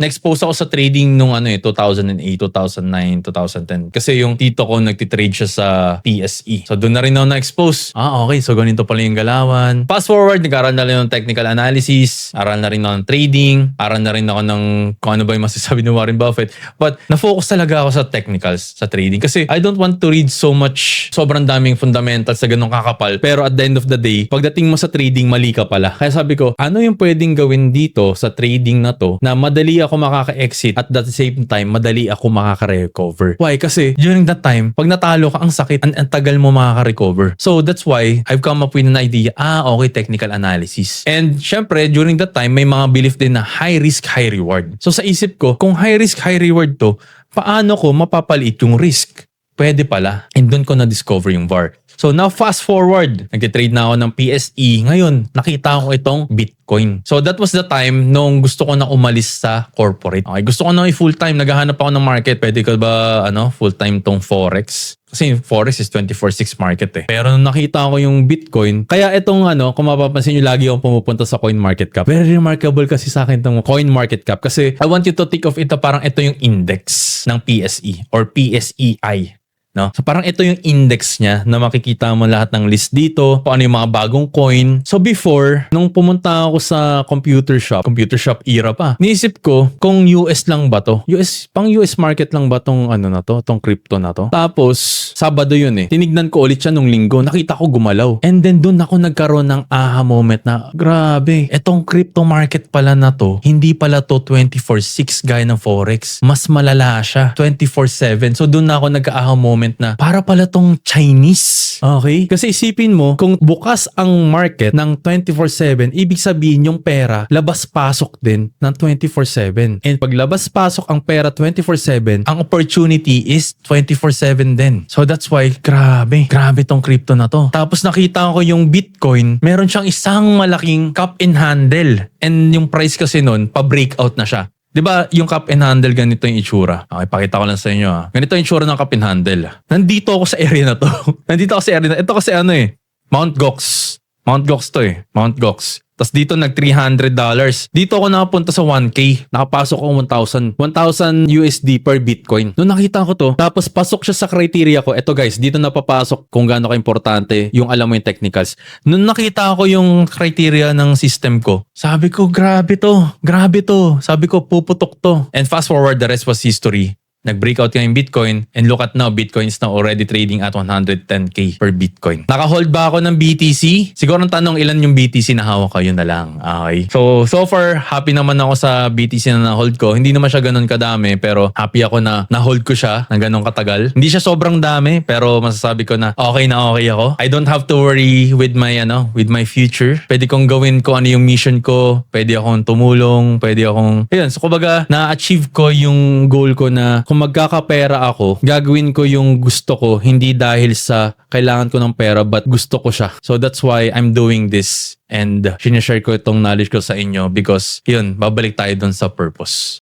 na-expose ako sa trading nung 2008, 2009, 2010. Kasi yung tito ko nagtitrade siya sa PSE. So doon na rin ako na-expose. Okay. So ganito pala yung galawan. Fast forward, nag-aral na rin ng technical analysis. Aral na rin ako ng trading. Aral na rin ako ng kung ano ba yung masasabi ni Warren Buffett. But na-focus talaga ako sa technicals, sa trading. Kasi I don't want to read so much, sobrang daming fundamentals sa ganong kakapal. Pero at the end of the day, pagdating mo sa trading, mali ka pala. Kaya sabi ko, ano yung pwedeng gawin dito sa trading na to na madali ako makaka-exit at at the same time, madali ako makaka-recover. Why? Kasi during that time, pag natalo ka, ang sakit, ang tagal mo makaka-recover. So that's why I've come up with an idea, okay, technical analysis. And syempre, during that time, may mga belief din na high risk, high reward. So sa isip ko, kung high risk, high reward to, paano ko mapapaliit yung risk? Pwede pala. And doon ko na-discover yung VAR. So now fast forward, nag-trade na ako ng PSE. Ngayon, nakita ko itong Bitcoin. So that was the time nung gusto ko na umalis sa corporate. Okay, gusto ko na full-time. Naghahanap ako ng market. Pwede ko ba full-time tong Forex? Kasi Forex is 24/6 market eh. Pero nung nakita ko yung Bitcoin, kaya itong kung mapapansin nyo, lagi akong pumupunta sa CoinMarketCap. Very remarkable kasi sa akin itong CoinMarketCap. Kasi I want you to think of it parang ito yung index ng PSE or PSEI. No? So parang ito yung index niya na makikita mo lahat ng list dito, kung ano yung mga bagong coin. So before, nung pumunta ako sa computer shop era pa, niisip ko kung US lang ba to? Pang US market lang ba tong tong crypto na to? Tapos, Sabado yun eh. Tinignan ko ulit siya nung linggo, nakita ko gumalaw. And then dun ako nagkaroon ng aha moment na, grabe, etong crypto market pala na to, hindi pala to 24/6 gaya ng Forex. Mas malala siya, 24/7. So dun na ako nagka-aha moment na para pala tong Chinese. Okay? Kasi isipin mo, kung bukas ang market ng 24/7, ibig sabihin yung pera labas-pasok din ng 24/7. And pag labas-pasok ang pera 24/7, ang opportunity is 24/7 din. So that's why, grabe tong crypto na to. Tapos nakita ko yung Bitcoin, meron siyang isang malaking cup and handle. And yung price kasi nun, pa-breakout na siya. 'Di ba yung cup and handle ganito yung itsura? Okay, pakita ko lang sa inyo. Ganito yung itsura ng cup and handle. Nandito ako sa area na to. Ito kasi Mount Gox. Mount Gox to eh. Mount Gox. Tapos dito $300. Dito ako nakapunta sa 1K. Nakapasok ako 1,000 USD per Bitcoin. Noong nakita ko to, tapos pasok siya sa criteria ko. Eto guys, dito napapasok kung gaano ka-importante yung alam mo yung technicals. Noong nakita ko yung criteria ng system ko, sabi ko, grabe to. Sabi ko, puputok to. And fast forward, the rest was history. Nag-breakout nga yung Bitcoin and look at now, Bitcoin is now already trading at 110K per Bitcoin. Naka-hold ba ako ng BTC? Siguro ang tanong ilan yung BTC na hawak ko, yun na lang. Okay. So far, happy naman ako sa BTC na na-hold ko. Hindi naman siya ganun kadami pero happy ako na na-hold ko siya na ganun katagal. Hindi siya sobrang dami pero masasabi ko na okay ako. I don't have to worry with my future. Pwede kong gawin ko ano yung mission ko. Pwede akong tumulong. So kumbaga, na-achieve ko yung goal ko na kung magkakapera ako, gagawin ko yung gusto ko, hindi dahil sa kailangan ko ng pera, but gusto ko siya. So that's why I'm doing this and sinishare ko itong knowledge ko sa inyo because babalik tayo dun sa purpose.